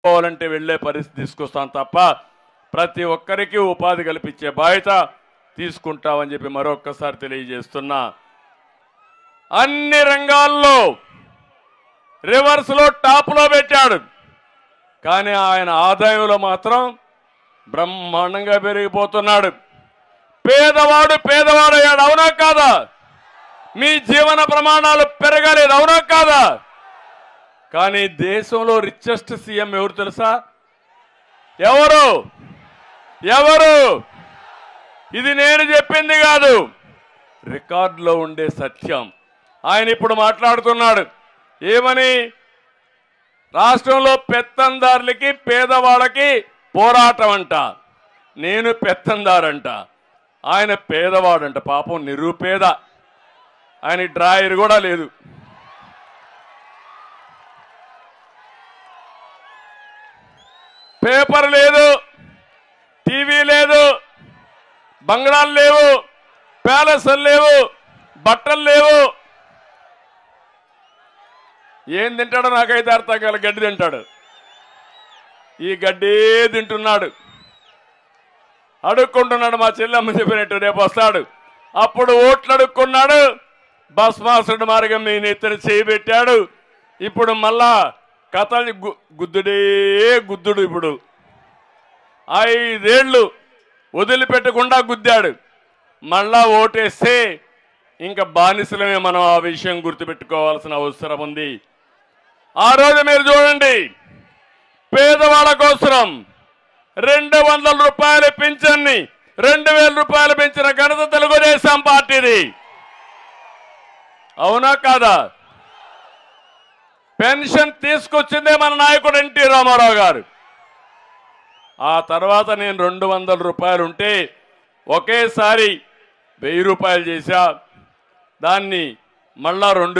పోవాలంటే వెళ్ళే పరిస్థితి తీసుకొస్తాం తప్ప ప్రతి ఒక్కరికి ఉపాధి కల్పించే బాధ్యత తీసుకుంటామని చెప్పి మరొక్కసారి తెలియజేస్తున్నా. అన్ని రంగాల్లో రివర్స్లో టాప్లో పెట్టాడు. కానీ ఆయన ఆదాయంలో మాత్రం బ్రహ్మాండంగా పెరిగిపోతున్నాడు. పేదవాడయ్యాడు. అవునా కాదా? మీ జీవన ప్రమాణాలు పెరగలేదు. అవునా కాదా? కానీ దేశంలో రిచెస్ట్ సీఎం ఎవరు తెలుసా? ఎవరు? ఇది నేను చెప్పింది కాదు, రికార్డులో ఉండే సత్యం. ఆయన ఇప్పుడు మాట్లాడుతున్నాడు ఏమని? రాష్ట్రంలో పెత్తందారులకి పేదవాళ్ళకి పోరాటం అంట. నేను పెత్తందారంట, ఆయన పేదవాడంట. పాపం నిరుపేద, ఆయన డ్రాయర్ కూడా లేదు. పేపర్ లేదు, టీవీ లేదు, బంగ్లాలు లేవు, ప్యాలెస్లు లేవు, బట్టలు లేవు. ఏం తింటాడో నాకైతే అర్థం కాదు. గడ్డి తింటాడు. ఈ గడ్డే తింటున్నాడు, అడుక్కుంటున్నాడు. మా చెల్లెమ్మ చెప్పినట్టు రేపు వస్తాడు, అప్పుడు ఓట్లు అడుక్కున్నాడు. భస్మాసుడు మార్గం మీ నెత్తిన చేయబెట్టాడు. ఇప్పుడు మళ్ళా కథలు గుద్దుడు. ఇప్పుడు 5 ఏళ్ళు వదిలిపెట్టకుండా గుద్దాడు. మళ్ళా ఓటేస్తే ఇంకా బానిసలమే. మనం ఆ విషయం గుర్తుపెట్టుకోవాల్సిన అవసరం ఉంది. ఆ రోజు మీరు చూడండి, పేదవాళ్ళ కోసం 200 రూపాయల పింఛన్ని 2000 రూపాయలు పెంచిన ఘనత తెలుగుదేశం పార్టీది. అవునా కాదా? పెన్షన్ తీసుకొచ్చిందే మన నాయకుడు ఎన్టీ రామారావు గారు. ఆ తర్వాత నేను 200 రూపాయలు ఉంటే ఒకేసారి 1000 రూపాయలు చేశా. దాన్ని మళ్ళా 2